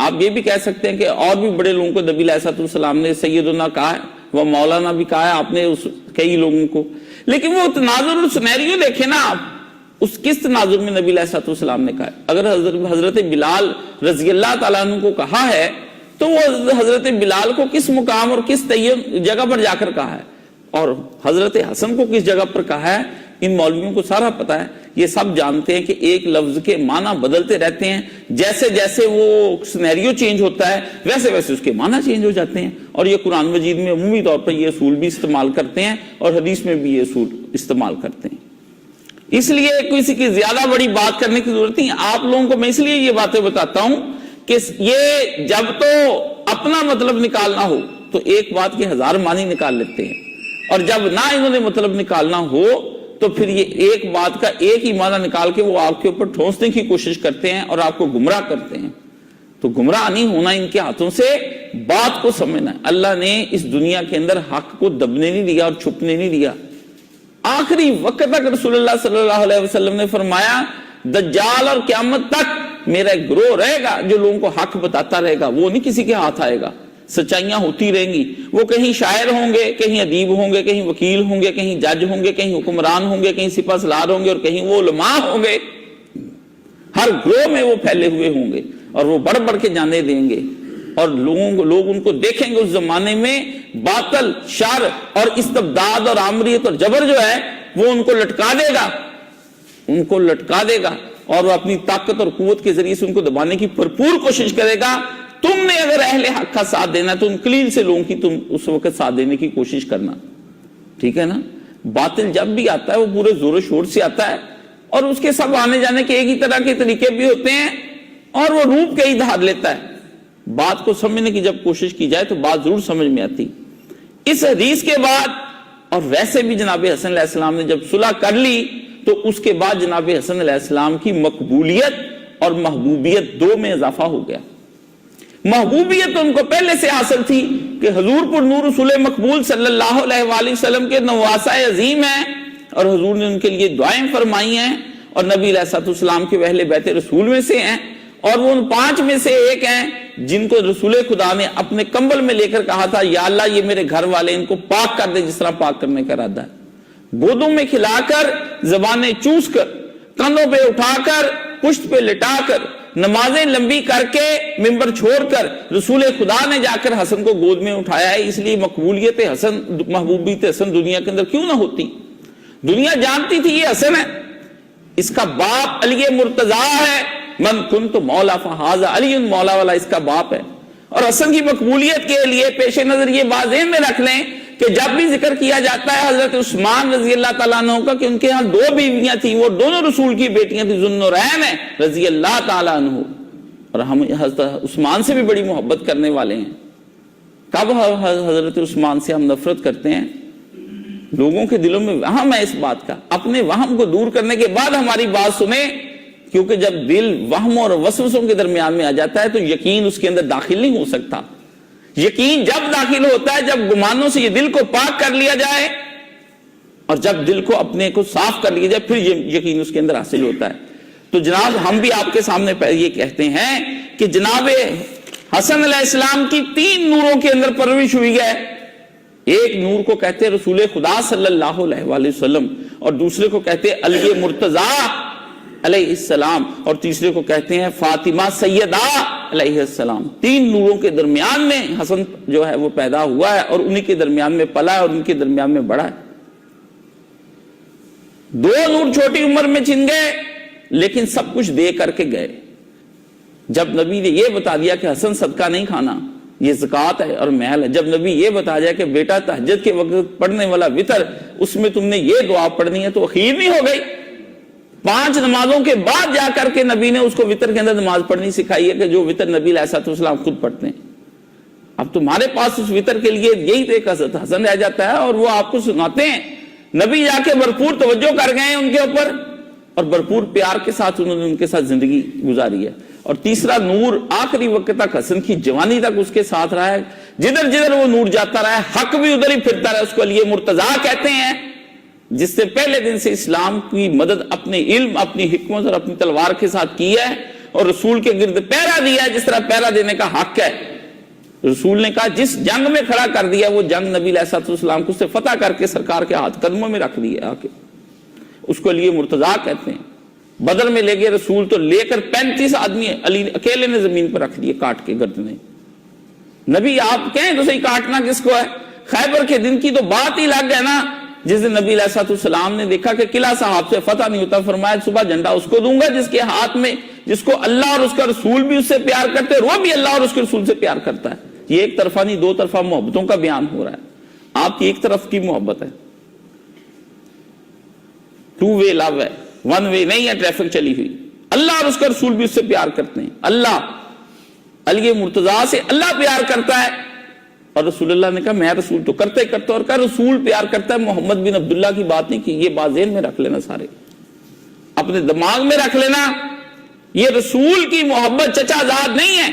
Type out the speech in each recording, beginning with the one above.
آپ یہ بھی کہہ سکتے ہیں کہ اور بھی بڑے لوگوں کو نبی علیہ السلام نے سیدنا کہا ہے، وہ مولانا بھی کہا ہے آپ نے کئی لوگوں کو، لیکن وہ تناظر اور سینیریو دیکھیں نا آپ، اس کس تناظر میں نبی علیہ السلام نے کہا ہے؟ اگر حضرت بلال رضی اللہ تعالیٰ عنہ کو کہا ہے تو وہ حضرت بلال کو کس مقام اور کس جگہ پر جا کر کہا ہے، اور حضرت حسن کو کس جگہ پر کہا ہے، ان مولویوں کو سارا پتا ہے، یہ سب جانتے ہیں کہ ایک لفظ کے معنی بدلتے رہتے ہیں، جیسے جیسے وہ سینیریو چینج ہوتا ہے ویسے ویسے اس کے معنی چینج ہو جاتے ہیں، اور یہ قرآن مجید میں عمومی طور پر یہ اصول بھی استعمال کرتے ہیں اور حدیث میں بھی یہ اصول استعمال کرتے ہیں۔ اس لیے کسی کی زیادہ بڑی بات کرنے کی ضرورت نہیں، آپ لوگوں کو میں اس لیے یہ باتیں بتاتا ہوں کہ یہ جب تو اپنا مطلب نکالنا ہو تو ایک بات کے 1000 معنی نکال لیتے ہیں، اور جب نہ انہوں نے مطلب نکالنا ہو تو پھر یہ ایک بات کا ایک ہی معنی نکال کے وہ آپ کے اوپر ٹھونسنے کی کوشش کرتے ہیں اور آپ کو گمراہ کرتے ہیں۔ تو گمراہ نہیں ہونا ان کے ہاتھوں سے، بات کو سمجھنا ہے۔ اللہ نے اس دنیا کے اندر حق کو دبنے نہیں دیا اور چھپنے نہیں دیا۔ آخری وقت تک رسول اللہ صلی اللہ علیہ وسلم نے فرمایا دجال اور قیامت تک میرا ایک گروہ رہے گا جو لوگوں کو حق بتاتا رہے گا، وہ نہیں کسی کے ہاتھ آئے گا، سچائیاں ہوتی رہیں گی۔ وہ کہیں شاعر ہوں گے، کہیں ادیب ہوں گے، کہیں وکیل ہوں گے، کہیں جج ہوں گے، کہیں حکمران ہوں گے، کہیں سپہ سالار ہوں گے، اور کہیں وہ علماء ہوں گے۔ ہر گروہ میں وہ پھیلے ہوئے ہوں گے اور وہ بڑھ بڑھ کے جانے دیں گے، اور لوگ ان کو دیکھیں گے۔ اس زمانے میں باطل، شر اور استبداد اور آمریت اور جبر جو ہے وہ ان کو لٹکا دے گا، ان کو لٹکا دے گا، اور وہ اپنی طاقت اور قوت کے ذریعے سے ان کو دبانے کی بھرپور کوشش کرے گا۔ تم نے اگر اہل حق کا ساتھ دینا تو ان قلیل سے لوگوں کی تم اس وقت ساتھ دینے کی کوشش کرنا، ٹھیک ہے نا۔ باطل جب بھی آتا ہے وہ پورے زور و شور سے آتا ہے، اور اس کے سب آنے جانے کے ایک ہی طرح کے طریقے بھی ہوتے ہیں، اور وہ روپ کے ہی دھار لیتا ہے۔ بات کو سمجھنے کی جب کوشش کی جائے تو بات ضرور سمجھ میں آتی۔ اس حدیث کے بعد، اور ویسے بھی جناب حسن علیہ السلام نے جب صلح کر لی تو اس کے بعد جناب حسن علیہ السلام کی مقبولیت اور محبوبیت دو میں اضافہ ہو گیا۔ محبوبیت ان کو پہلے سے حاصل تھی کہ حضور پر نور رسول مقبول صلی اللہ علیہ وآلہ وسلم کے نواسہ عظیم ہیں، اور حضور نے ان کے لیے دعائیں فرمائی ہیں، اور نبی علیہ السلام کے اہل بیت رسول میں سے ہیں، اور وہ ان 5 میں سے ایک ہیں جن کو رسول خدا نے اپنے کمبل میں لے کر کہا تھا یا اللہ یہ میرے گھر والے ان کو پاک کر دے جس طرح پاک کرنے کا ارادہ ہے۔ گودوں میں کھلا کر، زبانیں چوس کر، کندھوں پہ اٹھا کر، پشت پہ لٹا کر، نمازیں لمبی کر کے، منبر چھوڑ کر رسول خدا نے جا کر حسن کو گود میں اٹھایا ہے۔ اس لیے مقبولیت حسن، محبوبیت حسن دنیا کے اندر کیوں نہ ہوتی؟ دنیا جانتی تھی یہ حسن ہے، اس کا باپ علی مرتضیٰ ہے، من کنت مولا فہذا علی مولا والا اس کا باپ ہے۔ اور حسن کی مقبولیت کے لیے پیش نظر یہ بات ذہن میں رکھ لیں کہ جب بھی ذکر کیا جاتا ہے حضرت عثمان رضی اللہ تعالیٰ عنہ کا کہ ان کے ہاں 2 بیویاں تھیں، وہ دونوں رسول کی بیٹیاں تھیں، ذوالنورین ہیں رضی اللہ تعالیٰ عنہ، اور ہم حضرت عثمان سے بھی بڑی محبت کرنے والے ہیں۔ کب حضرت عثمان سے ہم نفرت کرتے ہیں؟ لوگوں کے دلوں میں وہم ہے اس بات کا، اپنے وہم کو دور کرنے کے بعد ہماری بات سنیں، کیونکہ جب دل وہم اور وسوسوں کے درمیان میں آ جاتا ہے تو یقین اس کے اندر داخل نہیں ہو سکتا۔ یقین جب داخل ہوتا ہے جب گمانوں سے یہ دل کو پاک کر لیا جائے، اور جب دل کو اپنے کو صاف کر لیا جائے پھر یہ یقین اس کے اندر حاصل ہوتا ہے۔ تو جناب ہم بھی آپ کے سامنے یہ کہتے ہیں کہ جناب حسن علیہ السلام کی 3 نوروں کے اندر پرورش ہوئی ہے۔ ایک نور کو کہتے ہیں رسول خدا صلی اللہ علیہ وآلہ وسلم، اور دوسرے کو کہتے ہیں علی مرتضیٰ علیہ السلام، اور تیسرے کو کہتے ہیں فاطمہ سیدہ علیہ السلام۔ 3 نوروں کے درمیان میں حسن جو ہے وہ پیدا ہوا ہے، اور انہی کے درمیان میں پلا ہے اور ان کے درمیان میں بڑھا ہے۔ 2 نور چھوٹی عمر میں چھن گئے لیکن سب کچھ دے کر کے گئے۔ جب نبی نے یہ بتا دیا کہ حسن صدقہ نہیں کھانا، یہ زکوٰۃ ہے اور محل ہے، جب نبی یہ بتا دیا کہ بیٹا تہجد کے وقت پڑھنے والا وتر اس میں تم نے یہ دعا پڑھنی ہے، تو اخیر نہیں ہو گئی۔ 5 نمازوں کے بعد جا کر کے نبی نے اس کو وتر کے اندر نماز پڑھنی سکھائی ہے کہ جو وتر نبی علیہ السلام خود پڑھتے ہیں۔ اب تمہارے پاس اس وتر کے لیے یہی تو ایک حسن رہ جاتا ہے، اور وہ آپ کو سناتے ہیں۔ نبی جا کے بھرپور توجہ کر گئے ان کے اوپر، اور بھرپور پیار کے ساتھ انہوں نے ان کے ساتھ زندگی گزاری ہے۔ اور تیسرا نور آخری وقت تک حسن کی جوانی تک اس کے ساتھ رہا ہے، جدھر جدھر وہ نور جاتا رہا ہے حق بھی ادھر ہی پھرتا رہا۔ اس کو علی مرتضیٰ کہتے ہیں، جس سے پہلے دن سے اسلام کی مدد اپنے علم، اپنی حکمت اور اپنی تلوار کے ساتھ کی ہے، اور رسول کے گرد پہرا دیا جس طرح پہرا دینے کا حق ہے. رسول نے کہا جس جنگ میں کھڑا کر دیا وہ جنگ نبی علیہ السلام کو سے فتح کر کے سرکار کے ہاتھ قدموں میں رکھ دیا آ کے. اس کو علی مرتضیٰ کہتے ہیں. بدر میں لے گئے رسول تو لے کر 35 آدمی علی اکیلے نے زمین پر رکھ دیے کاٹ کے گردنیں. نبی آپ کہیں تو صحیح کاٹنا کس کو ہے؟ خیبر کے دن کی تو بات ہی لگ گئے نا. جس دن نبی علیہ السلام نے دیکھا کہ قلعہ صاحب سے فتح نہیں ہوتا، فرمایا صبح جھنڈا اس کو دوں گا جس کے ہاتھ میں، جس کو اللہ اور اس کا رسول بھی اس سے پیار کرتے ہیں، وہ بھی اللہ اور اس کے رسول سے پیار کرتا ہے. یہ ایک طرفہ نہیں دو طرفہ محبتوں کا بیان ہو رہا ہے. آپ کی ایک طرف کی محبت ہے، 2 وے لو ہے، 1 وے نہیں ہے ٹریفک چلی ہوئی. اللہ اور اس کا رسول بھی اس سے پیار کرتے ہیں. اللہ علی مرتضیٰ سے اللہ پیار کرتا ہے اور رسول اللہ نے کہا میں رسول تو کرتے کرتا، اور کہا رسول پیار کرتا ہے. محمد بن عبداللہ کی بات نہیں کی. یہ بات ذہن میں رکھ لینا، سارے اپنے دماغ میں رکھ لینا. یہ رسول کی محبت چچا زاد نہیں ہے،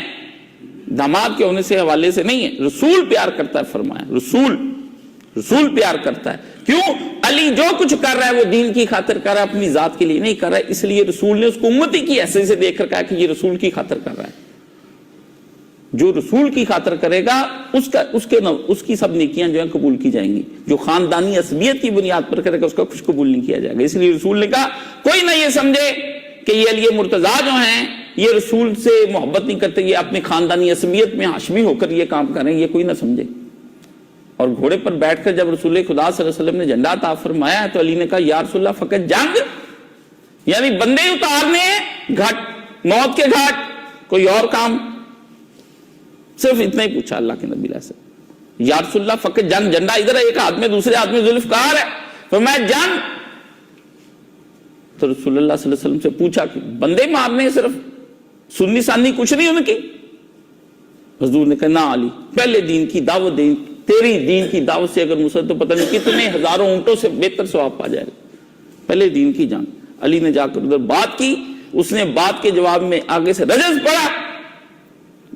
داماد کے ہونے سے حوالے سے نہیں ہے. رسول پیار کرتا ہے، فرمایا رسول پیار کرتا ہے. کیوں؟ علی جو کچھ کر رہا ہے وہ دین کی خاطر کر رہا ہے، اپنی ذات کے لیے نہیں کر رہا ہے. اس لیے رسول نے اس کو امتی کی حیثیت سے دیکھ کر کہا کہ یہ رسول کی خاطر کر رہا ہے. جو رسول کی خاطر کرے گا اس کی سب نیکیاں جو ہیں قبول کی جائیں گی. جو خاندانی عصبیت کی بنیاد پر کرے گا اس کا کچھ قبول نہیں کیا جائے گا. اس لیے رسول نے کہا کوئی نہ یہ سمجھے کہ یہ علی مرتضیٰ جو ہیں یہ رسول سے محبت نہیں کرتے، یہ اپنی خاندانی عصبیت میں ہاشمی ہو کر یہ کام کریں، یہ کوئی نہ سمجھے. اور گھوڑے پر بیٹھ کر جب رسول خدا صلی اللہ علیہ وسلم نے جھنڈا عطا فرمایا تو علی نے کہا یا رسول اللہ فقط جنگ، یعنی بندے اتارنے گھاٹ، موت کے گھاٹ، کوئی اور کام؟ صرف اتنا ہی پوچھا اللہ کے نبی سے. یا رسول اللہ فقط جنگ، جھنڈا ادھر ہے، ایک ہاتھ میں دوسرے ہاتھ میں ذوالفقار ہے، فرمایا جنگ. تو رسول اللہ صلی اللہ علیہ وسلم سے پوچھا کہ بندے مارنے صرف، سنی سانی کچھ نہیں ان کی؟ حضور نے کہا نہ علی، پہلے دین کی دعوت دیں، تیری دین کی دعوت سے اگر مسلط تو پتہ نہیں کتنے ہزاروں اونٹوں سے بہتر ثواب پا جائے گا. پہلے دین کی جان. علی نے جا کر ادھر بات کی، اس نے بات کے جواب میں آگے سے رجز پڑا،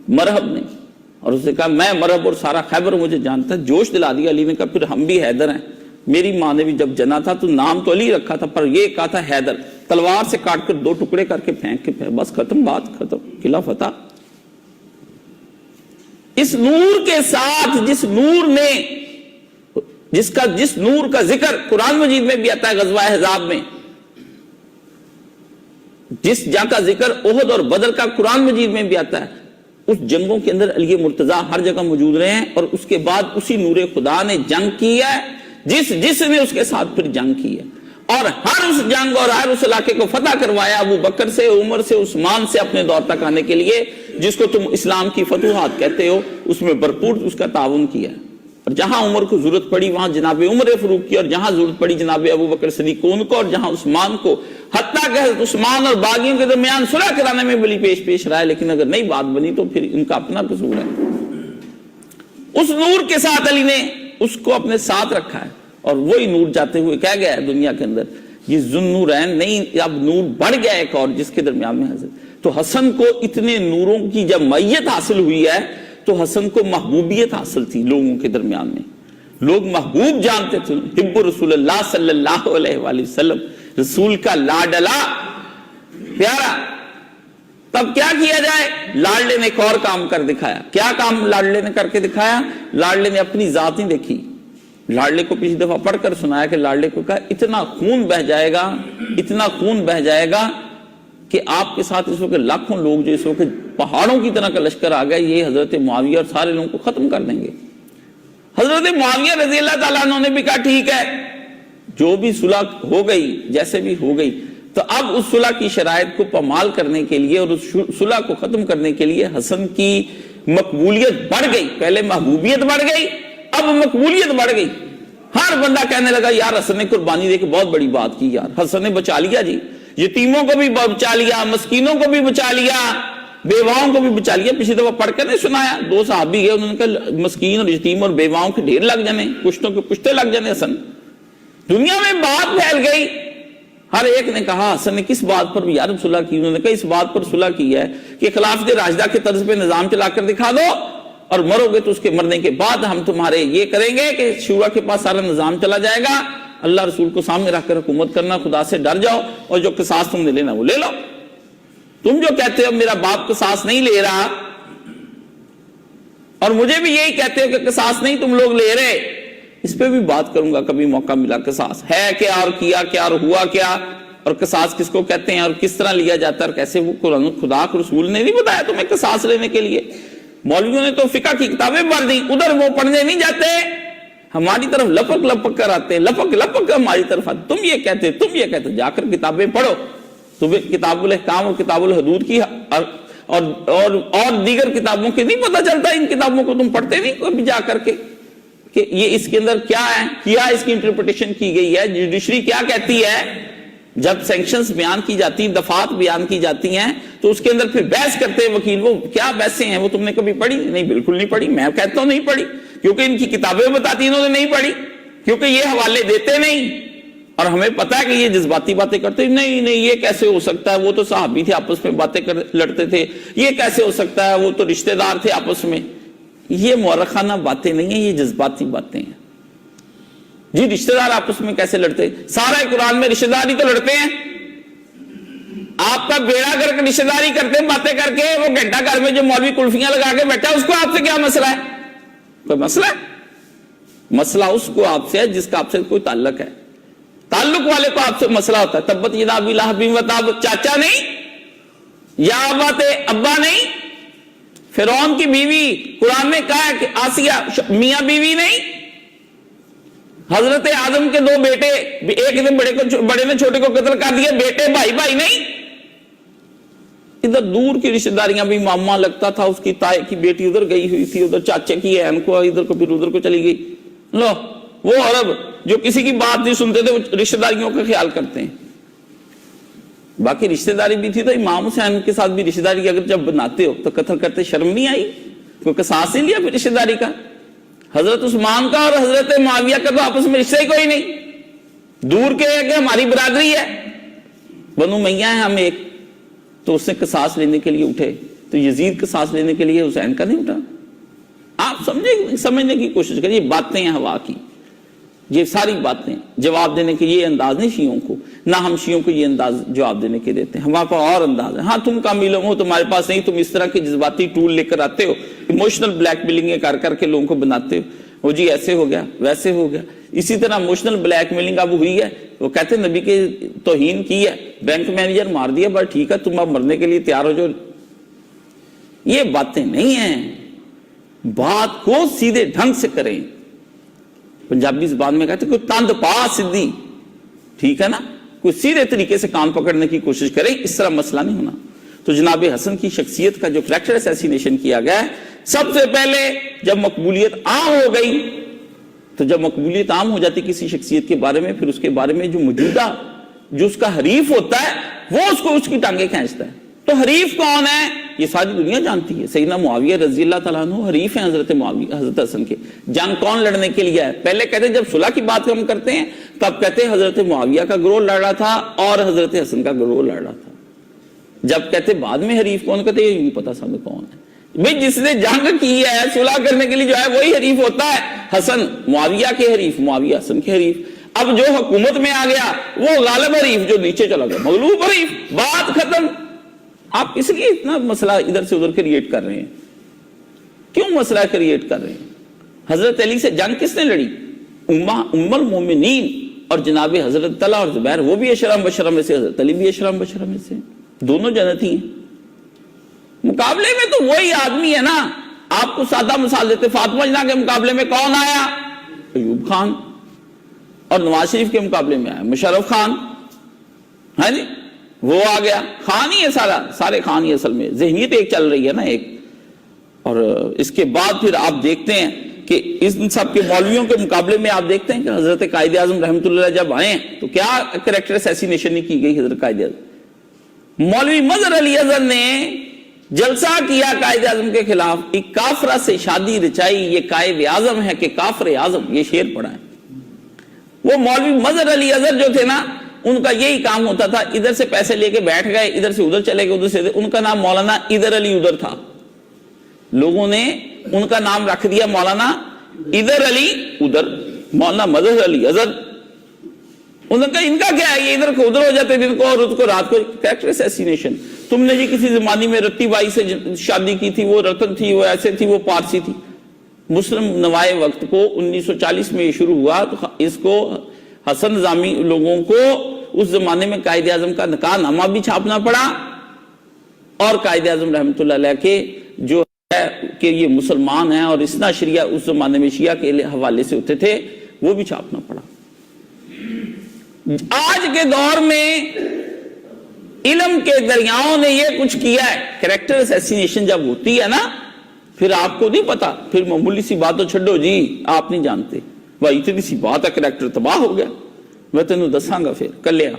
مرحب نہیں. اور اس نے کہا میں مرحب اور سارا خیبر مجھے جانتا ہے. جوش دلا دیا. علی نے کہا پھر ہم بھی حیدر ہیں. میری ماں نے بھی جب جنا تھا تو نام تو علی رکھا تھا پر یہ کہا تھا حیدر. تلوار سے کاٹ کر 2 ٹکڑے کر کے پھینک کے بس ختم، بات ختم، قلعہ فتح. اس نور کے ساتھ جس نور کا ذکر قرآن مجید میں بھی آتا ہے، غزوہ احزاب میں جس جنگ کا ذکر احد اور بدر کا قرآن مجید میں بھی آتا ہے، اس جنگوں کے اندر علی مرتضیٰ ہر جگہ موجود رہے ہیں. اور اس کے بعد اسی نور خدا نے جنگ کی ہے جس نے اس کے ساتھ پھر جنگ کی ہے. اور ہر اس جنگ اور ہر اس علاقے کو فتح کروایا ابو بکر سے، عمر سے، عثمان سے اپنے دور تک آنے کے لیے، جس کو تم اسلام کی فتوحات کہتے ہو. اس میں بھرپور اس کا تعاون کیا ہے. اور جہاں عمر کو ضرورت پڑی وہاں جناب عمر فاروق کی، اور جہاں ضرورت پڑی جناب ابو بکر صدیق کو، اور جہاں عثمان کو، حتیٰ کہ عثمان اور باغیوں کے درمیان صلح کرانے میں بلی پیش رہا ہے. لیکن اگر نئی بات بنی تو پھر ان کا اپنا قصور ہے. اس نور کے ساتھ علی نے اس کو اپنے ساتھ رکھا ہے. اور وہی نور جاتے ہوئے کہہ گیا ہے دنیا کے اندر یہ ذوالنورین نہیں، اب نور بڑھ گیا ایک اور جس کے درمیان میں حضرت. تو حسن کو اتنے نوروں کی جب میت حاصل ہوئی ہے تو حسن کو محبوبیت حاصل تھی لوگوں کے درمیان میں. لوگ محبوب جانتے تھے. حب رسول اللہ صلی اللہ علیہ وآلہ وسلم، رسول کا لاڈلا پیارا. تب کیا کیا جائے؟ لاڈلے نے ایک اور کام کر دکھایا. کیا کام لاڈلے نے کر کے دکھایا؟ لاڈلے نے اپنی ذات نہیں دیکھی. لاڈلے کو پچھلی دفعہ پڑھ کر سنایا کہ لاڈلے کو کہا اتنا خون بہ جائے گا، اتنا خون بہ جائے گا کہ آپ کے ساتھ اس وقت لاکھوں لوگ جو اس وقت پہاڑوں کی طرح کا لشکر آ گیا، یہ حضرت معاویہ اور سارے لوگوں کو ختم کر دیں گے. حضرت معاویہ رضی اللہ تعالیٰ عنہ نے بھی کہا ٹھیک ہے جو بھی صلح ہو گئی جیسے بھی ہو گئی. تو اب اس صلح کی شرائط کو پامال کرنے کے لیے اور اس صلح کو ختم کرنے کے لیے حسن کی مقبولیت بڑھ گئی. پہلے محبوبیت بڑھ گئی، اب مقبولیت بڑھ گئی. ہر بندہ کہنے لگا یار حسن نے قربانی دے کے بہت بڑی بات کی، یار حسن نے بچا لیا جی، یتیموں کو بھی بچا لیا، مسکینوں کو بھی بچا لیا، بیواؤں کو بھی بچا لیا. پچھلی دفعہ پڑھ کر نہیں سنایا؟ 2 صحابی گئے، انہوں نے کہا مسکین اور یتیم اور بیواؤں کے ڈھیر لگ جانے، کشتوں کے کشتے لگ جانے. حسن دنیا میں بات پھیل گئی. ہر ایک نے کہا حسن نے کس بات پر یار صلح کی؟ انہوں نے کہا اس بات پر صلح کی ہے کہ خلافت راشدہ کے طرز پہ نظام چلا کر دکھا دو، اور مرو گے تو اس کے مرنے کے بعد ہم تمہارے یہ کریں گے کہ شورا کے پاس سارا نظام چلا جائے گا. اللہ رسول کو سامنے رکھ کر حکومت کرنا، خدا سے ڈر جاؤ، اور جو قصاص تم نے لینا وہ لے لو. تم جو کہتے ہو میرا باپ قصاص نہیں لے رہا، اور مجھے بھی یہی کہتے ہو کہ قصاص نہیں تم لوگ لے رہے، اس پہ بھی بات کروں گا کبھی موقع ملا۔ قصاص ہے کیا اور کیا کیا اور ہوا کیا، اور قصاص کس کو کہتے ہیں اور کس طرح لیا جاتا ہے اور کیسے، وہ قرآن خدا کے رسول نے نہیں بتایا تمہیں قصاص لینے کے لیے۔ مولویوں نے تو فقہ کی کتابیں پڑھ دی، ادھر وہ پڑھنے نہیں جاتے، ہماری طرف لپک لپک کر آتے ہیں، لپک لپک کر ہماری طرف آتے، تم یہ کہتے تم یہ کہتے، جا کر کتابیں پڑھو۔ تمہیں کتاب الاحکام اور کتاب الحدود کی اور دیگر کتابوں کے نہیں پتہ چلتا؟ ان کتابوں کو تم پڑھتے نہیں کبھی جا کر کے کہ یہ اس کے اندر کیا ہے، کیا اس کی انٹرپریٹیشن کی گئی ہے، جوڈیشری کیا کہتی ہے؟ جب سینکشنز بیان کی جاتی ہیں، دفعات بیان کی جاتی ہیں، تو اس کے اندر پھر بحث کرتے ہیں وکیل، وہ کیا بحثیں ہیں، وہ تم نے کبھی پڑھی؟ نہیں، بالکل نہیں پڑھی۔ میں کہتا ہوں نہیں پڑھی، کیونکہ ان کی کتابیں بتاتی ہیں انہوں نے نہیں پڑھی، کیونکہ یہ حوالے دیتے نہیں، اور ہمیں پتا ہے کہ یہ جذباتی باتیں کرتے ہیں۔ نہیں یہ کیسے ہو سکتا ہے، وہ تو صحابی تھے آپس میں باتیں لڑتے تھے، یہ کیسے ہو سکتا ہے، وہ تو رشتہ دار تھے آپس میں۔ یہ مورخانہ باتیں نہیں ہیں، یہ جذباتی باتیں ہیں۔ جی رشتہ دار آپس میں کیسے لڑتے؟ سارا قرآن میں رشتہ داری تو لڑتے ہیں، آپ کا بیڑا کر کے رشتہ داری کرتے ہیں باتیں کر کے۔ وہ گھنٹہ گھر میں جو مولوی کلفیاں لگا کے بیٹھا اس کو آپ سے کیا مسئلہ ہے؟ کوئی مسئلہ ہے؟ مسئلہ اس کو آپ سے ہے جس کا آپ سے کوئی تعلق ہے، تعلق والے کو آپ سے مسئلہ ہوتا ہے۔ تبت یدا ابی لہب و تب، چاچا نہیں یا ابا نہیں، فرعون کی بیوی قرآن میں کہا ہے کہ آسیہ میاں بیوی نہیں، حضرت آدم کے دو بیٹے، ایک نے بڑے نے چھوٹے کو قتل کر دیا، بیٹے بھائی نہیں۔ ادھر دور کی رشتہ داریاں بھی ماما لگتا تھا، اس کی تائے کی بیٹی ادھر گئی ہوئی تھی، ادھر چاچے کی اہن کو ادھر کو، پھر ادھر کو چلی گئی۔ لو وہ عرب جو کسی کی بات نہیں سنتے تھے، وہ رشتہ داریوں کا خیال کرتے ہیں۔ باقی رشتہ داری بھی تھی تو امام حسین کے ساتھ بھی رشتہ داری اگر جب بناتے ہو تو قتل کرتے شرم نہیں آئی؟ کوئی قصاص نہیں لیا پھر رشتہ داری کا؟ حضرت عثمان کا اور حضرت معاویہ کا تو آپس میں رشتہ ہی کوئی نہیں، دور کے ہے کہ ہماری برادری ہے، بنو میاں ہیں ہم ایک، تو اس نے قصاص لینے کے لیے اٹھے، تو یزید قصاص لینے کے لیے حسین کا نہیں اٹھا۔ آپ سمجھنے کی کوشش کریں، یہ باتیں ہیں ہوا کی، یہ ساری باتیں جواب دینے کے یہ انداز نہیں شیعوں کو، نہ ہم شیعوں کو یہ انداز جواب دینے کے دیتے ہیں، ہمارے پاس اور انداز ہے۔ ہاں تم کامل ہو، تمہارے پاس نہیں، تم اس طرح کے جذباتی ٹول لے کر آتے ہو، ایموشنل بلیک میلنگ کر کر کے لوگوں کو بناتے ہو، وہ جی ایسے ہو گیا ویسے ہو گیا۔ اسی طرح ایموشنل بلیک میلنگ اب ہوئی ہے، وہ کہتے ہیں نبی کے توہین کی ہے، بینک مینیجر مار دیا، بس ٹھیک ہے تم اب مرنے کے لیے تیار ہو جاؤ۔ یہ باتیں نہیں ہیں، بات کو سیدھے ڈھنگ سے کریں۔ پنجابی زبان میں کہتے ہیں کوئی تند پا سدھی، ٹھیک ہے نا، کوئی سیدھے طریقے سے کان پکڑنے کی کوشش کریں، اس طرح مسئلہ نہیں ہونا۔ تو جناب حسن کی شخصیت کا جو کریکٹر اسیسینیشن کیا گیا ہے، سب سے پہلے جب مقبولیت عام ہو گئی، تو جب مقبولیت عام ہو جاتی کسی شخصیت کے بارے میں، پھر اس کے بارے میں جو موجودہ جو اس کا حریف ہوتا ہے وہ اس کو اس کی ٹانگیں کھینچتا ہے۔ تو حریف کون ہے یہ ساری دنیا جانتی ہے۔ سیدنا معاویہ رضی اللہ تعالیٰ عنہ حریف ہیں حضرت معاویہ، حضرت حسن کے۔ جنگ کون لڑنے کے لیے ہے؟ پہلے کہتے ہیں جب صلح کی بات ہم کرتے ہیں تب کہتے ہیں حضرت معاویہ کا گروہ لڑ رہا تھا اور حضرت حسن کا گروہ لڑ رہا تھا۔ جب کہتے بعد میں حریف کون، کہتے یہ نہیں پتا سب کون ہے۔ بھئی جس نے جنگ کی ہے صلح کرنے کے لیے جو ہے وہی حریف ہوتا ہے۔ حسن معاویہ کے حریف، معاویہ حسن کے حریف۔ اب جو حکومت میں آ گیا وہ غالب حریف، جو نیچے چلا گیا مغلوب حریف، بات ختم۔ آپ اس لیے اتنا مسئلہ ادھر سے ادھر کریٹ کر رہے ہیں، کیوں مسئلہ کریٹ کر رہے ہیں؟ حضرت علی سے جنگ کس نے لڑی؟ ام المومنین اور جناب حضرت طلحہ اور زبیر، وہ بھی عشرہ مبشرہ میں سے، حضرت علی بھی عشرہ مبشرہ میں سے، دونوں جنتی ہیں۔ مقابلے میں تو وہی آدمی ہے نا۔ آپ کو سادہ مثال دیتے، فاطمہ جناح کے مقابلے میں کون آیا؟ ایوب خان۔ اور نواز شریف کے مقابلے میں آیا مشرف خان، ہے جی، وہ آ گیا۔ خان ہی ہے سارے خان ہی اصل میں، ذہنیت ایک چل رہی ہے نا ایک۔ اور اس کے بعد پھر آپ دیکھتے ہیں کہ ان سب کے مولویوں کے مقابلے میں آپ دیکھتے ہیں کہ حضرت قائد اعظم رحمۃ اللہ جب آئے تو کیا کریکٹر اسیسینیشن نہیں کی گئی حضرت قائد اعظم۔ مولوی مظہر علی اظہر نے جلسہ کیا قائد اعظم کے خلاف، ایک کافرہ سے شادی رچائی، یہ قائد اعظم ہے کہ کافر اعظم، یہ شعر پڑھا ہے۔ وہ مولوی مظہر علی اظہر جو تھے نا، ان کا یہی کام ہوتا تھا، ادھر سے پیسے لے کے بیٹھ گئے، ادھر سے ادھر چلے گئے، ادھر سے ادھر۔ ان کا نام مولانا ادھر علی ادھر تھا، لوگوں نے ان کا نام رکھ دیا مولانا ادھر علی ادھر، مولانا مظہر علی اظہر۔ ان کا کیا ہے، یہ ادھر کو ادھر ہو جاتے دن کو اور اس کو رات کو، کریکٹر اسیسینیشن۔ تم نے جی کسی زمانے میں رتی بائی سے شادی کی تھی، وہ رتن تھی، وہ ایسے تھی، وہ پارسی تھی. مسلم نوائے وقت کو 1940 میں یہ شروع ہوا، تو اس کو حسن نظامی لوگوں کو اس زمانے میں قائد اعظم کا نکاح نامہ بھی چھاپنا پڑا، اور قائد اعظم رحمۃ اللہ علیہ کے جو ہے کہ یہ مسلمان ہیں اور اسنا شریعہ اس زمانے میں شیعہ کے حوالے سے ہوتے تھے، وہ بھی چھاپنا پڑا. آج کے دور میں علم کے دریاؤں نے یہ کچھ کیا ہے. کریکٹر اسیسینیشن جب ہوتی ہے نا، پھر آپ کو نہیں پتا، پھر معمولی سی بات تو چھڈو جی، آپ نہیں جانتے بھائی اتنی سی بات ہے کریکٹر تباہ ہو گیا. میں تینوں دساں گا پھر کلیاں.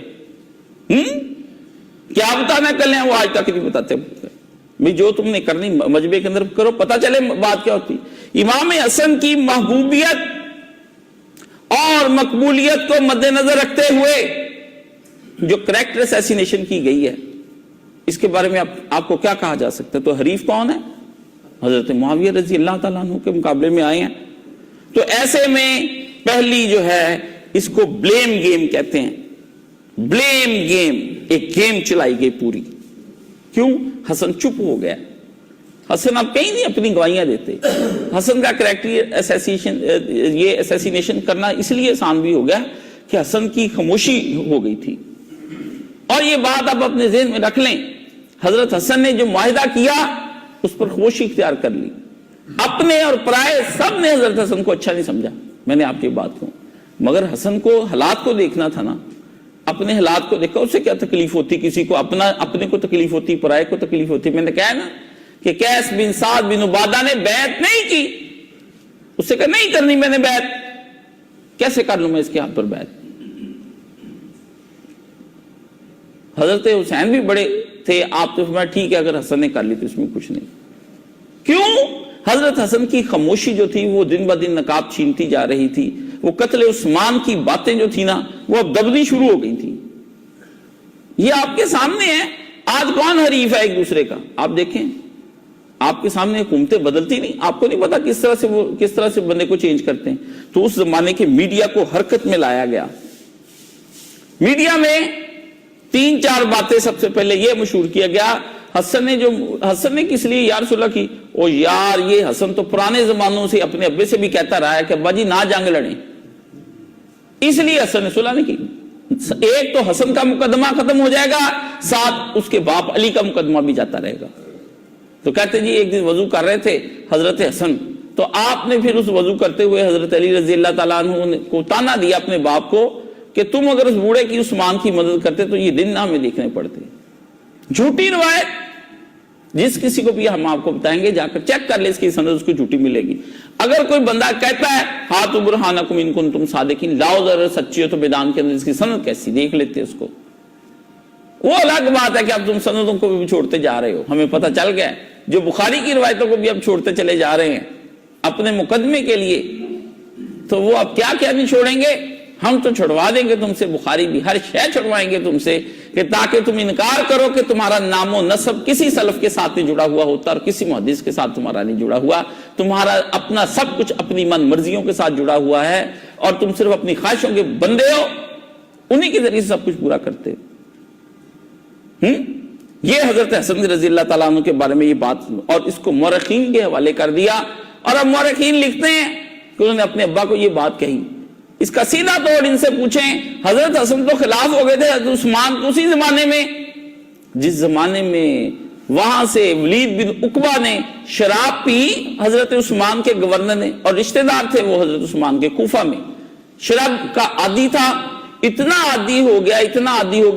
کیا بتانا کلیاں، وہ آج تک نہیں بتاتے. بھائی جو تم نے کرنی مجمع کے اندر کرو، پتا چلے بات کیا ہوتی. امام حسن کی محبوبیت اور مقبولیت کو مد نظر رکھتے ہوئے جو کریکٹر اسیسینیشن کی گئی ہے، اس کے بارے میں آپ کو کیا کہا جا سکتا ہے؟ تو حریف کون ہے؟ حضرت معاویہ رضی اللہ تعالیٰ عنہ کے مقابلے میں آئے ہیں. تو ایسے میں پہلی جو ہے اس کو بلیم گیم کہتے ہیں. بلیم گیم، ایک گیم چلائی گئی پوری. کیوں؟ حسن چپ ہو گیا. حسن اب کہیں نہیں اپنی گواہیاں دیتے. حسن کا کریکٹر اسیسینیشن کرنا اس لیے آسان بھی ہو گیا کہ حسن کی خاموشی ہو گئی تھی. اور یہ بات آپ اپنے ذہن میں رکھ لیں، حضرت حسن نے جو معاہدہ کیا اس پر خاموشی اختیار کر لی. اپنے اور پرائے سب نے حضرت حسن کو اچھا نہیں سمجھا. میں نے آپ کی بات کہوں، مگر حسن کو حالات کو دیکھنا تھا نا. اپنے حالات کو دیکھا، اسے کیا تکلیف ہوتی، کسی کو اپنے کو تکلیف ہوتی، پرائے کو تکلیف ہوتی. میں نے کہا نا کہ قیس بن سعد بن عبادہ نے بیعت نہیں کی. اس سے کہا نہیں کرنی میں نے بیعت. کیسے کر لوں میں اس کے ہاتھ پر بیعت؟ حضرت حسین بھی بڑے تھے، آپ تو فرمایا ٹھیک ہے اگر حسن نے کر لی تو اس میں کچھ نہیں. کیوں؟ حضرت حسن کی خاموشی جو تھی وہ دن بدن نقاب چھینتی جا رہی تھی. وہ قتل عثمان کی باتیں جو تھی نا، وہ اب دبنی شروع ہو گئی تھی. یہ آپ کے سامنے ہے. آج کون حریف ہے ایک دوسرے کا؟ آپ دیکھیں، آپ کے سامنے حکومتیں بدلتی نہیں. آپ کو نہیں پتا کس طرح سے بندے کو چینج کرتے ہیں. تو اس زمانے کے میڈیا کو حرکت میں لایا گیا. میڈیا میں 3-4 باتیں سب سے پہلے یہ مشہور کیا گیا. حسن نے کس لیے یا رسول اللہ کی؟ او یار یہ حسن تو پرانے زمانوں سے اپنے ابے سے بھی کہتا رہا ہے کہ ابا جی نہ جنگ لڑیں، اس لیے حسن نے صلح نہیں کی. ایک تو حسن کا مقدمہ ختم ہو جائے گا، ساتھ اس کے باپ علی کا مقدمہ بھی جاتا رہے گا. تو کہتے جی ایک دن وضو کر رہے تھے حضرت حسن، تو آپ نے پھر اس وضو کرتے ہوئے حضرت علی رضی اللہ تعالیٰ عنہ کو تانا دیا اپنے باپ کو کہ تم اگر اس بوڑھے کی عثمان کی مدد کرتے تو یہ دن نہ ہمیں دیکھنے پڑتے. جھوٹی روایت، جس کسی کو بھی ہم آپ کو بتائیں گے، جا کر چیک کر لے اس کی سند، اس کو جھوٹی ملے گی. اگر کوئی بندہ کہتا ہے ہاتھ برہانکم ان کنتم صادقین، لاؤ ذرا سچی ہو تو میدان کے اندر اس کی سند کیسی، دیکھ لیتے اس کو. وہ الگ بات ہے کہ اب تم سندوں کو بھی چھوڑتے جا رہے ہو. ہمیں پتہ چل گیا جو بخاری کی روایتوں کو بھی اب چھوڑتے چلے جا رہے ہیں اپنے مقدمے کے لیے، تو وہ اب کیا نہیں چھوڑیں گے. ہم تو چھڑوا دیں گے تم سے، بخاری بھی ہر شے چھڑوائیں گے تم سے، کہ تاکہ تم انکار کرو کہ تمہارا نام و نسب کسی سلف کے ساتھ نہیں جڑا ہوا ہوتا اور کسی محدث کے ساتھ تمہارا نہیں جڑا ہوا. تمہارا اپنا سب کچھ اپنی من مرضیوں کے ساتھ جڑا ہوا ہے اور تم صرف اپنی خواہشوں کے بندے ہو، انہی کے ذریعے سے سب کچھ پورا کرتے ہو. یہ حضرت حسن رضی اللہ تعالیٰ عنہ کے بارے میں یہ بات، اور اس کو مورخین کے حوالے کر دیا. اور اب مورخین لکھتے ہیں کہ انہوں نے اپنے ابا کو یہ بات کہی. اس کا سیدھا طور ان سے پوچھیں، حضرت حسن تو خلاف ہو گئے تھے حضرت عثمان کو اسی زمانے میں، جس زمانے میں وہاں سے ولید بن عقبہ نے شراب پی حضرت عثمان کے گورنر نے، اور رشتہ دار تھے وہ حضرت عثمان کے، کوفہ میں شراب کا عادی تھا. اتنا عادی ہو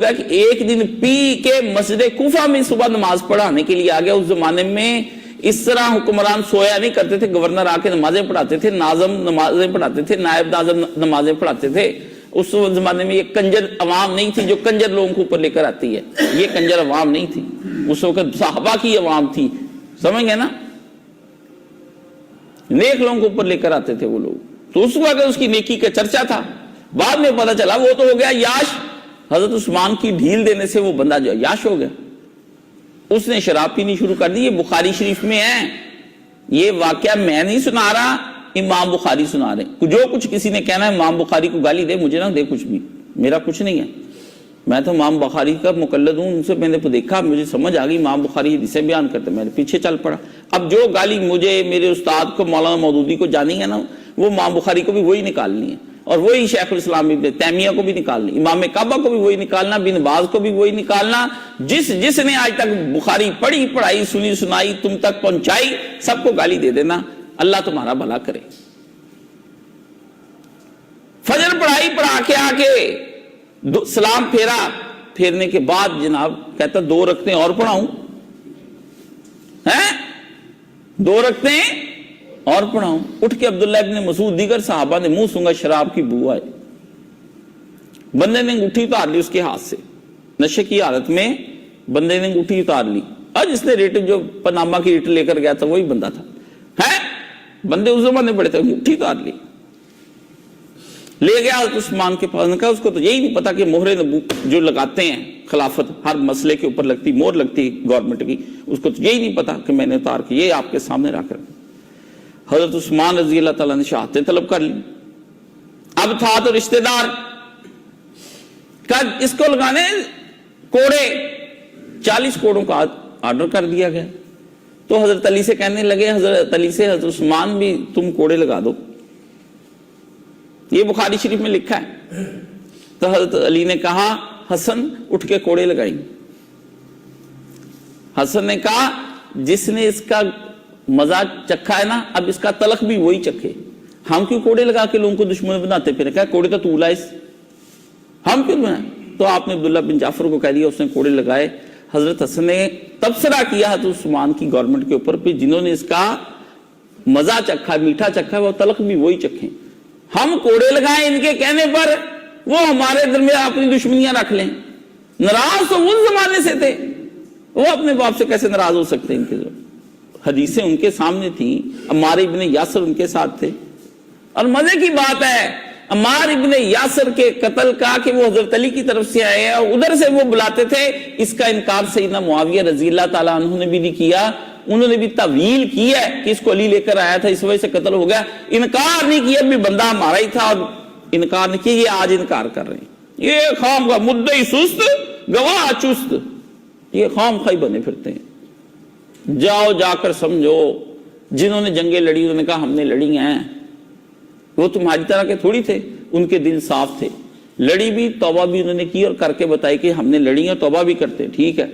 گیا کہ ایک دن پی کے مسجد کوفہ میں صبح نماز پڑھانے کے لیے آ گیا. اس زمانے میں اس طرح حکمران سویا نہیں کرتے تھے. گورنر آ کے نمازیں پڑھاتے تھے، ناظم نمازیں پڑھاتے تھے، نائب ناظم نمازیں پڑھاتے تھے. اس زمانے میں یہ کنجر عوام نہیں تھی جو کنجر لوگوں کو اوپر لے کر آتی ہے. یہ کنجر عوام نہیں تھی، اس وقت صحابہ کی عوام تھی. سمجھ گئے نا؟ نیک لوگوں کو اوپر لے کر آتے تھے وہ لوگ. تو اس وقت اس کی نیکی کا چرچا تھا. بعد میں پتا چلا وہ تو ہو گیا یاش، حضرت عثمان کی ڈھیل دینے سے وہ بندہ جو یاش ہو گیا. اس نے شراب پینی شروع کر دی. یہ بخاری شریف میں ہے. یہ واقعہ میں نہیں سنا رہا، امام بخاری سنا رہے. جو کچھ کسی نے کہنا ہے امام بخاری کو گالی دے، مجھے نہ دے کچھ بھی، میرا کچھ نہیں ہے. میں تو امام بخاری کا مقلد ہوں، ان سے میں نے دیکھا، مجھے سمجھ آ گئی امام بخاری حدیثیں بیان کرتے، میں نے پیچھے چل پڑا۔ اب جو گالی مجھے میرے استاد کو مولانا مودودی کو جانی ہے نا، وہ امام بخاری کو بھی وہی نکالنی ہے، اور وہی شیخ الاسلام ابن تیمیہ کو بھی نکالنی، امام کعبہ کو بھی وہی نکالنا، بن باز کو بھی وہی نکالنا۔ جس نے آج تک بخاری پڑھی پڑھائی سنی سنائی تم تک پہنچائی، سب کو گالی دے دینا، اللہ تمہارا بھلا کرے۔ فجر پڑھائی پڑھا کے آ کے سلام پھیرنے کے بعد جناب کہتا 2 رکعتیں اور پڑھاؤں، ہیں 2 رکعتیں اور پڑھاؤں۔ اٹھ کے عبداللہ ابن مسعود دیگر صحابہ نے منہ سونگا، شراب کی بو آئے، بندے نے انگوٹھی اتار لی اس کے ہاتھ سے، نشے کی حالت میں بندے نے انگوٹھی اتار لی، اور جس نے ریٹ جو پاناما کی ریٹ لے کر گیا تھا وہی بندہ تھا، ہے بندے اس زمانے بڑے تھے، انگوٹھی اتار لی، لے گیا حضرت عثمان کے پاس، نے کہا اس کو تو یہی نہیں پتا کہ مہر نبوت جو لگاتے ہیں خلافت ہر مسئلے کے اوپر لگتی، مہر لگتی گورنمنٹ کی، اس کو تو یہی نہیں پتا کہ میں نے اتار کے یہ آپ کے سامنے رکھ کر۔ حضرت عثمان رضی اللہ تعالیٰ نے شہادتیں طلب کر لی، اب تھا تو رشتہ دار، اس کو لگانے کوڑے، 40 کوڑوں کا آرڈر کر دیا گیا۔ تو حضرت علی سے کہنے لگے، حضرت علی سے حضرت عثمان بھی تم کوڑے لگا دو، یہ بخاری شریف میں لکھا ہے۔ تو حضرت علی نے کہا حسن اٹھ کے کوڑے لگائیں۔ حسن نے کہا جس نے اس کا مزہ چکھا ہے نا، اب اس کا تلخ بھی وہی چکھے، ہم کیوں کوڑے لگا کے لوگوں کو دشمن بناتے پھر؟ کہا کوڑے تو تو لائے، ہم کیوں بنائے؟ تو آپ نے عبداللہ بن جعفر کو کہہ دیا، اس نے کوڑے لگائے۔ حضرت حسن نے تبصرہ کیا حضرت عثمان کی گورنمنٹ کے اوپر، پہ جنہوں نے اس کا مزہ چکھا، میٹھا چکھا، وہ تلخ بھی وہی چکھیں، ہم کوڑے لگائیں ان کے کہنے پر، وہ ہمارے درمیان اپنی دشمنیاں رکھ لیں۔ ناراض تو اس زمانے سے تھے، وہ اپنے باپ سے کیسے ناراض ہو سکتے ہیں؟ ان کے حدیثیں ان کے سامنے تھیں، عمار ابن یاسر ان کے ساتھ تھے، اور مزے کی بات ہے عمار ابن یاسر کے قتل کا کہ وہ حضرت علی کی طرف سے آئے اور ادھر سے وہ بلاتے تھے، اس کا انکار سیدنا معاویہ رضی اللہ تعالیٰ عنہ نے بھی نہیں کیا، انہوں نے بھی تعویل کی ہے کہ اس کو علی لے کر آیا تھا اس وجہ سے قتل ہو گیا، انکار نہیں کیا بھی بندہ ہمارا ہی تھا، اور انکار نہیں کیا، یہ آج انکار کر رہے ہیں، یہ خام کا مدعی سست گواہ چست، یہ خام خواہ بنے پھرتے ہیں۔ جاؤ جا کر سمجھو، جنہوں نے جنگیں لڑی انہوں نے کہا ہم نے لڑی ہیں، وہ تمہاری طرح کے تھوڑی تھے، ان کے دل صاف تھے، لڑی بھی توبہ بھی انہوں نے کی اور کر کے بتائی کہ ہم نے لڑی ہیں، توبہ بھی کرتے، ٹھیک ہے۔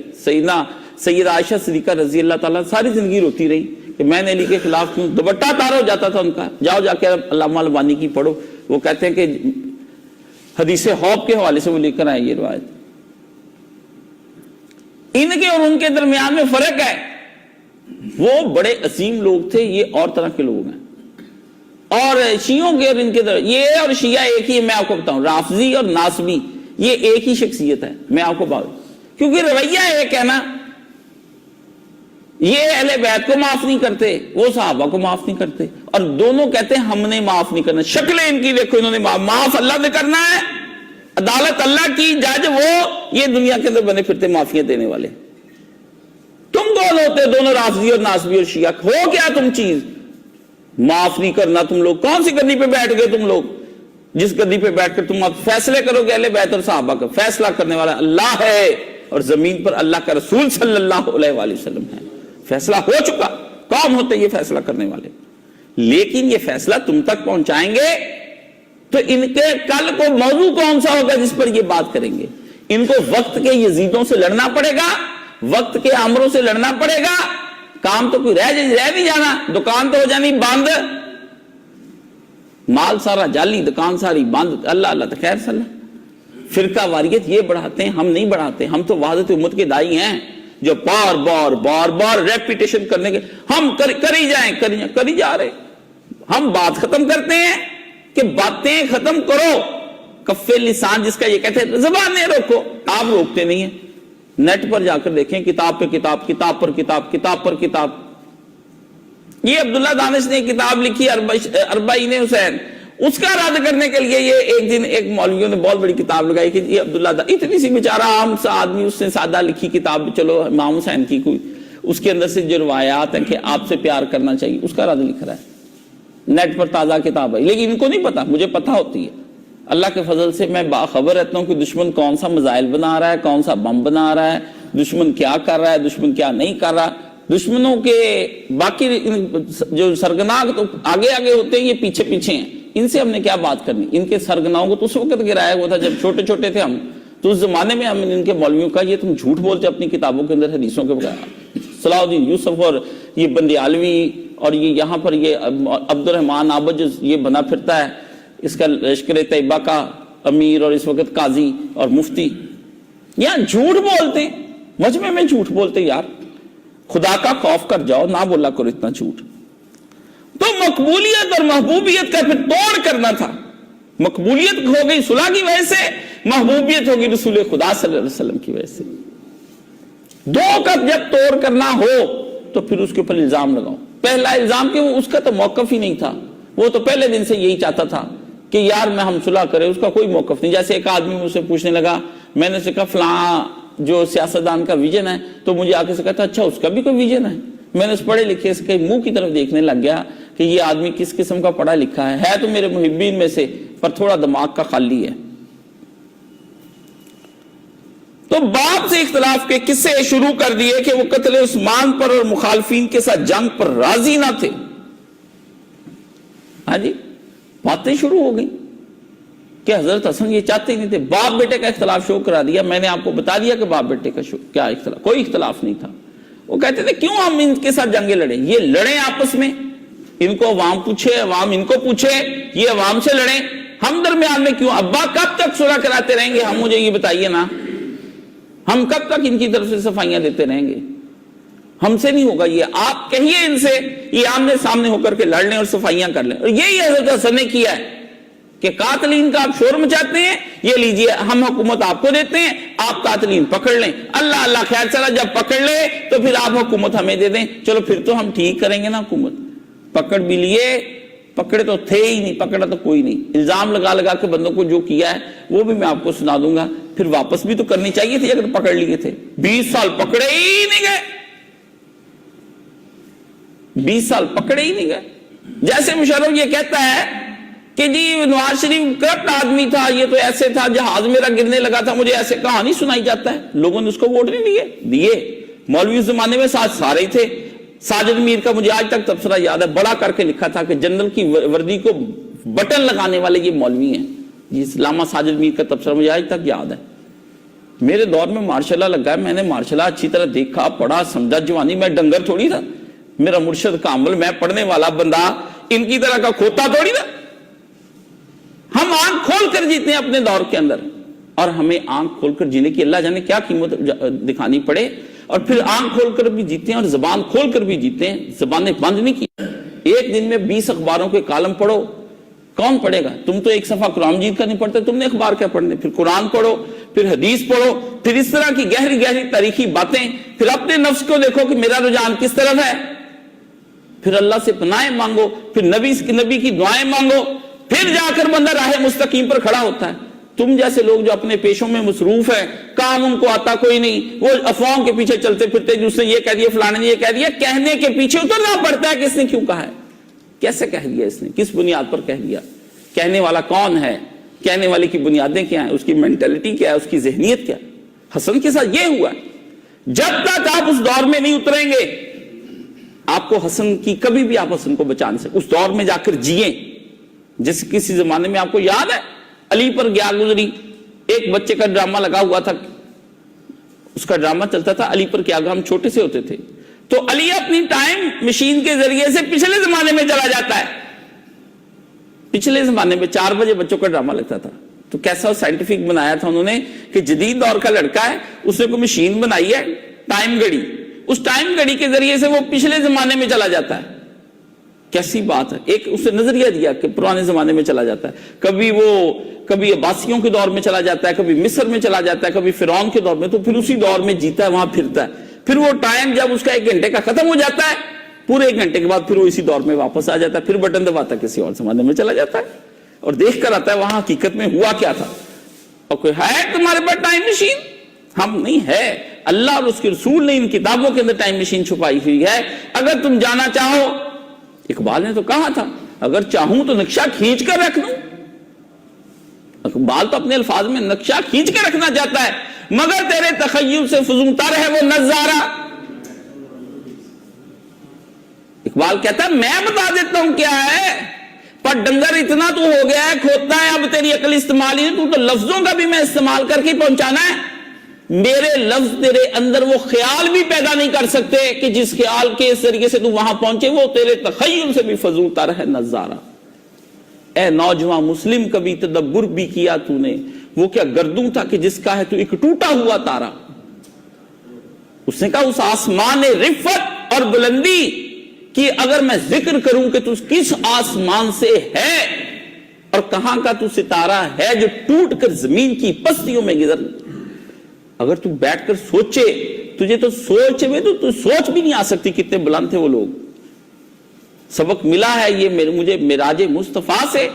سیدہ عائشہ صدیقہ رضی اللہ تعالیٰ ساری زندگی روتی رہی کہ میں نے علی کے خلاف کیوں، دوپٹہ تارا ہو جاتا تھا ان کا۔ جاؤ جا کے علامہ البانی کی پڑھو، وہ کہتے ہیں کہ حدیث حوض کے حوالے سے وہ لے کر آئے یہ روایت۔ ان کے اور ان کے درمیان میں فرق ہے، وہ بڑے عظیم لوگ تھے، یہ اور طرح کے لوگ ہیں، اور شیعوں کے اور ان کے یہ اور شیعہ ایک ہی، میں آپ کو بتاؤں رافضی اور ناصبی یہ ایک ہی شخصیت ہے، میں آپ کو بتاؤں، کیونکہ رویہ ایک ہے نا، یہ اہل بیت کو معاف نہیں کرتے، وہ صحابہ کو معاف نہیں کرتے، اور دونوں کہتے ہیں ہم نے معاف نہیں کرنا۔ شکلیں ان کی دیکھو، انہوں نے معاف اللہ نے کرنا ہے، عدالت اللہ کی، جج وہ، یہ دنیا کے اندر بنے پھرتے معافیاں دینے والے۔ تم کون ہوتے دونوں رافضی اور ناصبی اور شیعہ؟ ہو کیا تم چیز؟ معاف نہیں کرنا تم لوگ، کون سی گدی پہ بیٹھ گئے تم لوگ، جس گدی پہ بیٹھ کر تم فیصلے کرو گے؟ اہل بیت اور صحابہ کا فیصلہ کرنے والا اللہ ہے، اور زمین پر اللہ کا رسول صلی اللہ علیہ وآلہ وسلم ہے، فیصلہ ہو چکا، کون ہوتے یہ فیصلہ کرنے والے؟ لیکن یہ فیصلہ تم تک پہنچائیں گے تو ان کے کل کو موضوع کون سا ہوگا جس پر یہ بات کریں گے؟ ان کو وقت کے یزیدوں سے لڑنا پڑے گا، وقت کے عامروں سے لڑنا پڑے گا، کام تو کوئی رہ نہیں جانا، دکان تو ہو جانی بند، مال سارا جعلی، دکان ساری بند، اللہ اللہ تو خیر صلی اللہ۔ فرقہ واریت یہ بڑھاتے ہیں، ہم نہیں بڑھاتے، ہم تو وحدت امت کے دائی ہیں جو بار بار ریپیٹیشن کرنے کے، ہم کری جا رہے، ہم بات ختم کرتے ہیں کہ باتیں ختم کرو، کفے لسان جس کا یہ کہتے ہیں زبانیں روکو، آپ روکتے نہیں ہیں۔ نیٹ پر جا کر دیکھیں، کتاب پہ کتاب، کتاب پر کتاب، کتاب پر کتاب۔ یہ عبداللہ دانش نے کتاب لکھی اربعین حسین، اس کا رد کرنے کے لیے یہ ایک دن ایک مولویوں نے بہت بڑی کتاب لگائی کہ یہ عبداللہ اتنی سی بیچارہ عام سا آدمی، اس نے سادہ لکھی کتاب، چلو امام حسین کی کوئی، اس کے اندر سے جو روایات ہیں کہ آپ سے پیار کرنا چاہیے، اس کا رد لکھ رہا ہے، نیٹ پر تازہ کتاب ہے، لیکن ان کو نہیں پتا، مجھے پتا ہوتی ہے، اللہ کے فضل سے میں باخبر رہتا ہوں کہ دشمن کون سا میزائل بنا رہا ہے، کون سا بم بنا رہا ہے، دشمن کیا کر رہا ہے، دشمن کیا نہیں کر رہا. دشمنوں کے باقی جو سرگناہ تو آگے آگے ہوتے ہیں، یہ پیچھے پیچھے ہیں. ان سے ہم نے کیا بات کرنی؟ ان کے سرگناہوں کو تو اس وقت گرایا ہوا تھا جب چھوٹے چھوٹے تھے ہم. تو اس زمانے میں ہم ان کے مولویوں کا یہ تم جھوٹ بولتے اپنی کتابوں کے اندر حدیثوں کے بغیر. صلاح الدین یوسف اور یہ بندیالوی اور یہ یہاں پر یہ عبد الرحمن عابد جو یہ بنا پھرتا ہے، اس کا لشکر طیبہ کا امیر اور اس وقت قاضی اور مفتی، یہاں جھوٹ بولتے ہیں، مجمع میں جھوٹ بولتے. یار خدا کا خوف کر جاؤ، نہ بولا کرو اتنا جھوٹ. تو مقبولیت اور محبوبیت کا پھر توڑ کرنا تھا. مقبولیت ہو گئی صلح کی وجہ سے، محبوبیت ہوگی رسول خدا صلی اللہ علیہ وسلم کی وجہ سے. دو کا جب توڑ کرنا ہو تو پھر اس کے اوپر الزام لگاؤ. پہلا الزام کہ وہ اس کا تو موقف ہی نہیں تھا، وہ تو پہلے دن سے یہی چاہتا تھا کہ یار میں ہم صلح کرے، اس کا کوئی موقف نہیں. جیسے ایک آدمی مجھ سے پوچھنے لگا، میں نے اسے کہا فلاں جو سیاستدان کا ویژن ہے، تو مجھے آ کے سے کہتا اچھا اس کا بھی کوئی ویژن ہے. میں نے اس پڑھے لکھے سے کہیں منہ کی طرف دیکھنے لگ گیا کہ یہ آدمی کس قسم کا پڑھا لکھا ہے تو میرے محبین میں سے، پر تھوڑا دماغ کا خالی ہے. تو باپ سے اختلاف کے قصے شروع کر دیے کہ وہ قتل عثمان پر اور مخالفین کے ساتھ جنگ پر راضی نہ تھے. ہاں جی، باتیں شروع ہو گئی کہ حضرت حسن یہ چاہتے ہی نہیں تھے. باپ بیٹے کا اختلاف شروع کرا دیا. میں نے آپ کو بتا دیا کہ باپ بیٹے کا کیا اختلاف، کوئی اختلاف نہیں تھا. وہ کہتے تھے کیوں ہم ان کے ساتھ جنگیں لڑیں، یہ لڑیں آپس میں، ان کو عوام پوچھے، عوام ان کو پوچھے، یہ عوام سے لڑیں، ہم درمیان میں کیوں؟ ابا کب تک صلح کراتے رہیں گے؟ ہم مجھے یہ بتائیے نا، ہم کب تک ان کی طرف سے صفائیاں دیتے رہیں گے؟ ہم سے نہیں ہوگا یہ. آپ کہیے ان سے یہ آمنے سامنے ہو کر کے لڑ لیں اور صفائیاں کر لیں. اور یہی حضرت حسن نے کیا ہے کہ قاتلین کا آپ شور مچاتے ہیں، یہ لیجئے ہم حکومت آپ کو دیتے ہیں، آپ قاتلین پکڑ لیں. اللہ اللہ خیر چلا، جب پکڑ لے تو پھر آپ حکومت ہمیں دے دیں، چلو پھر تو ہم ٹھیک کریں گے نا حکومت. پکڑ بھی لیے، پکڑے تو تھے ہی نہیں، پکڑا تو کوئی نہیں. الزام لگا لگا کے بندوں کو جو کیا ہے وہ بھی میں آپ کو سنا دوں گا. پھر واپس بھی تو کرنی چاہیے تھی اگر پکڑ لیے تھے. 20 سال پکڑے ہی نہیں گئے، 20 سال پکڑے ہی نہیں گئے. جیسے مشرف یہ کہتا ہے کہ جی نواز شریف کرپٹ آدمی تھا، یہ تو ایسے تھا، جہاز میرا گرنے لگا تھا، مجھے ایسے کہانی سنائی جاتا ہے. لوگوں نے اس کو ووٹ نہیں دیے. مولوی اس زمانے میں ساتھ سارے ہی تھے. ساجد میر کا مجھے آج تک تبصرہ یاد ہے، بڑا کر کے لکھا تھا کہ جنرل کی وردی کو بٹن لگانے والے یہ مولوی ہیں. یہ علامہ ساجد میر کا تبصرہ مجھے آج تک یاد ہے. میرے دور میں مارشاء اللہ لگا ہے، میں نے مارشاء اللہ اچھی طرح دیکھا، پڑھا، سمجھا. جوانی میں ڈنگر تھوڑی تھا، میرا مرشد کامل، میں پڑھنے والا بندہ ان کی طرح کا کھوتا تھوڑی تھا. ہم آنکھ کھول کر جیتے ہیں اپنے دور کے اندر، اور ہمیں آنکھ کھول کر جینے کی اللہ جانے کیا قیمت دکھانی پڑے. اور پھر آنکھ کھول کر بھی جیتے ہیں اور زبان کھول کر بھی جیتے ہیں، زبانیں بند نہیں کی. ایک دن میں 20 اخباروں کے کالم پڑھو، کون پڑھے گا؟ تم تو ایک صفحہ قرآن مجید کا نہیں پڑھتے، تم نے اخبار کیا پڑھنے؟ پھر قرآن پڑھو، پھر حدیث پڑھو، پھر اس طرح کی گہری گہری تاریخی باتیں. پھر اپنے نفس کو دیکھو کہ میرا رجحان کس طرف ہے، پھر اللہ سے پناہیں مانگو، پھر نبی کی دعائیں مانگو، پھر جا کر بندہ راہ مستقیم پر کھڑا ہوتا ہے. تم جیسے لوگ جو اپنے پیشوں میں مصروف ہیں، کام ان کو آتا کوئی نہیں، وہ افواہوں کے پیچھے چلتے پھرتے، جس نے یہ کہہ دیا، فلانے نے یہ کہہ دیا، کہنے کے پیچھے اترنا پڑتا ہے کہ اس نے کیوں کہا ہے، کیسے کہہ دیا، اس نے کس بنیاد پر کہہ دیا، کہنے والا کون ہے، کہنے والے کی بنیادیں کیا ہیں، اس کی مینٹلٹی کیا ہے، اس کی ذہنیت کیا ہے. حسن کے ساتھ یہ ہوا ہے. جب تک آپ اس دور میں نہیں اتریں گے، آپ کو حسن کی کبھی بھی آپ حسن کو بچا نہیں سکتے. اس دور میں جا کر جیئیں. جس کسی زمانے میں آپ کو یاد ہے علی پر گیا گزری، ایک بچے کا ڈرامہ لگا ہوا تھا، اس کا ڈرامہ چلتا تھا علی پر کیا گیا. ہم چھوٹے سے ہوتے تھے تو علی اپنی ٹائم مشین کے ذریعے سے پچھلے زمانے میں چلا جاتا ہے. پچھلے زمانے میں 4 بجے بچوں کا ڈرامہ لگتا تھا. تو کیسا سائنٹیفک بنایا تھا انہوں نے کہ جدید دور کا لڑکا ہے، اس نے کوئی مشین بنائی ہے ٹائم گھڑی، اس ٹائم گھڑی کے ذریعے سے وہ پچھلے زمانے میں چلا جاتا ہے. کیسی بات ہے. ایک اسے نظریہ دیا کہ پرانے زمانے میں چلا جاتا ہے، کبھی عباسیوں کے دور میں چلا جاتا ہے، کبھی مصر میں چلا جاتا ہے، کبھی فرعون کے دور میں، تو پھر اسی دور میں جیتا ہے، وہاں پھرتا ہے. پھر وہ ٹائم جب اس کا 1 گھنٹے کا ختم ہو جاتا ہے، پورے 1 گھنٹے کے بعد پھر وہ اسی دور میں واپس آ جاتا ہے، پھر بٹن دباتا ہے، کسی اور زمانے میں چلا جاتا ہے اور دیکھ کر آتا ہے وہاں حقیقت میں ہوا کیا تھا. اور کوئی ہے تمہارے پاس ٹائم مشین؟ ہم نہیں ہے. اللہ اور اس کے رسول نے ان کتابوں کے اندر ٹائم مشین چھپائی ہوئی ہے. اگر تم جانا چاہو، اقبال نے تو کہا تھا اگر چاہوں تو نقشہ کھینچ کر رکھ لوں. اقبال تو اپنے الفاظ میں نقشہ کھینچ کے رکھنا چاہتا ہے، مگر تیرے تخیل سے فزون تر ہے وہ نظارہ۔ اقبال کہتا ہے میں بتا دیتا ہوں کیا ہے، پر ڈنگر اتنا تو ہو گیا ہے کھوتا ہے، اب تیری عقل استعمال ہی نہیں، تو لفظوں کا بھی میں استعمال کر کے پہنچانا ہے۔ میرے لفظ تیرے اندر وہ خیال بھی پیدا نہیں کر سکتے کہ جس خیال کے اس طریقے سے تو وہاں پہنچے، وہ تیرے تخیل سے بھی فضول تر ہے نظارہ۔ اے نوجوان مسلم کبھی تدبر بھی کیا تو نے، وہ کیا گردوں تھا کہ جس کا ہے تو ایک ٹوٹا ہوا تارا۔ اس نے کہا اس آسمان رفت اور بلندی کہ اگر میں ذکر کروں کہ تو کس آسمان سے ہے اور کہاں کا تو ستارہ ہے جو ٹوٹ کر زمین کی پستیوں میں گزر، اگر تو بیٹھ کر سوچے، تجھے تو سوچ میں تو سوچ بھی نہیں آ سکتی کتنے بلند تھے وہ لوگ۔ سبق ملا ہے یہ مجھے معراج مصطفیٰ سے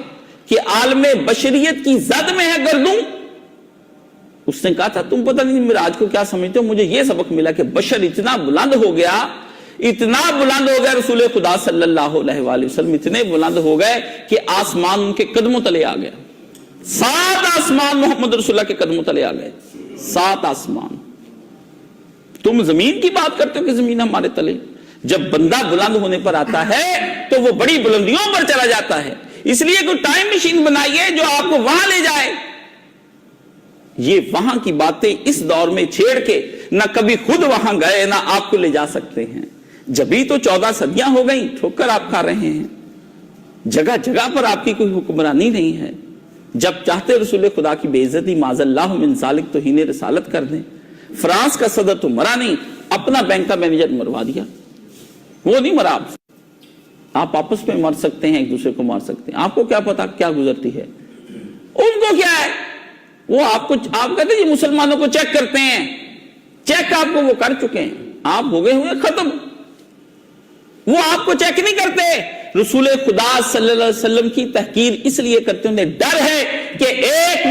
کہ عالم بشریت کی زد میں ہے گردوں۔ اس نے کہا تھا تم پتہ نہیں معراج کو کیا سمجھتے ہو، مجھے یہ سبق ملا کہ بشر اتنا بلند ہو گیا، اتنا بلند ہو گیا، رسول خدا صلی اللہ علیہ وآلہ وسلم اتنے بلند ہو گئے کہ آسمان ان کے قدموں تلے آ گیا۔ 7 آسمان محمد رسول اللہ کے قدموں تلے آ گئے، 7 آسمان۔ تم زمین کی بات کرتے ہو کہ زمین ہمارے تلے، جب بندہ بلند ہونے پر آتا ہے تو وہ بڑی بلندیوں پر چلا جاتا ہے۔ اس لیے کوئی ٹائم مشین بنائیے جو آپ کو وہاں لے جائے۔ یہ وہاں کی باتیں اس دور میں چھیڑ کے نہ کبھی خود وہاں گئے نہ آپ کو لے جا سکتے ہیں۔ جبھی تو 14 صدیاں ہو گئیں ٹھوکر آپ کھا رہے ہیں، جگہ جگہ پر آپ کی کوئی حکمرانی نہیں ہے۔ جب چاہتے رسول خدا کی بے عزتی معاذ اللہ من ذالک توہین رسالت کر دیں۔ فرانس کا صدر تو مرا نہیں، اپنا بینک کا مینیجر مروا دیا، وہ نہیں مرا۔ آپ آپس میں مر سکتے ہیں، ایک دوسرے کو مار سکتے ہیں، آپ کو کیا پتا کیا گزرتی ہے، ان کو کیا ہے؟ وہ آپ کہتے ہیں یہ مسلمانوں کو چیک کرتے ہیں، چیک آپ کو وہ کر چکے ہیں، آپ ہو گئے ہوئے ختم، وہ آپ کو چیک نہیں کرتے۔ رسول خدا صلی اللہ علیہ وسلم کی تحقیر اس لیے کرتے ہیں، انہیں ڈر ہے کہ ایک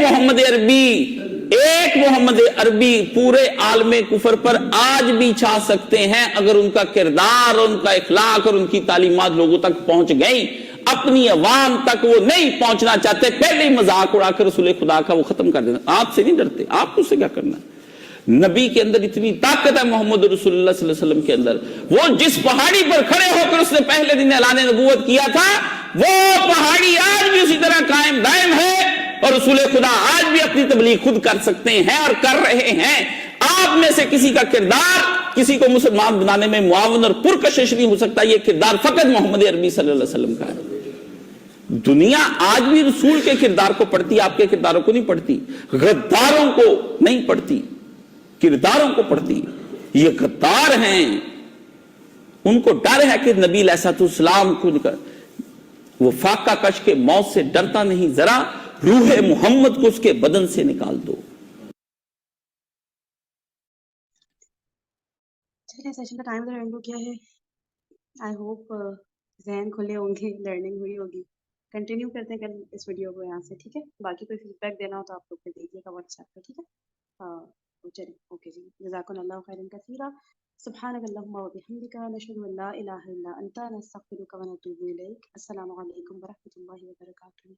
محمد عربی پورے عالم کفر پر آج بھی چھا سکتے ہیں اگر ان کا کردار، ان کا اخلاق اور ان کی تعلیمات لوگوں تک پہنچ گئیں۔ اپنی عوام تک وہ نہیں پہنچنا چاہتے، پہلے ہی مذاق اڑا کر رسول خدا کا وہ ختم کر دینا۔ آپ سے نہیں ڈرتے، آپ کو اس سے کیا کرنا ہے؟ نبی کے اندر اتنی طاقت ہے، محمد رسول اللہ صلی اللہ علیہ وسلم کے اندر، وہ جس پہاڑی پر کھڑے ہو کر اس نے پہلے دن اعلان نبوت کیا تھا، وہ پہاڑی آج بھی اسی طرح قائم دائم ہے، اور رسول خدا آج بھی اپنی تبلیغ خود کر سکتے ہیں اور کر رہے ہیں۔ آپ میں سے کسی کا کردار کسی کو مسلمان بنانے میں معاون اور پرکشش نہیں ہو سکتا، یہ کردار فقط محمد عربی صلی اللہ علیہ وسلم کا ہے۔ دنیا آج بھی رسول کے کردار کو پڑھتی، آپ کے کرداروں کو نہیں پڑھتی، غداروں کو نہیں پڑھتی، کرداروں کو پڑھتی۔ یہ غدار ہیں، ان کو ڈر ہے کہ نبی علیہ السلام کو وہ فاقہ کش کے موت سے ڈرتا نہیں، ذرا روح محمد کو اس کے بدن سے نکال دو۔ چلیے سیشن کا ٹائم اینڈ ہو گیا ہے۔ آئی ہوپ ذہن کھلے ہوں گے، لرننگ ہوئی ہوگی۔ کنٹینیو کرتے ہیں کل اس ویڈیو کو یہاں سے، ٹھیک ہے؟ باقی کوئی فیڈ بیک دینا ہو تو آپ لوگ پہ دیجیے گا واٹس ایپ پہ، ٹھیک ہے؟ چلیے اوکے جی، جزاکم اللہ خیرا کثیرا، سبحانک اللہم و بحمدک، نشہد ان لا الہ الا انت، نستغفرک و نتوب الیک۔ السلام علیکم ورحمۃ اللہ وبرکاتہ۔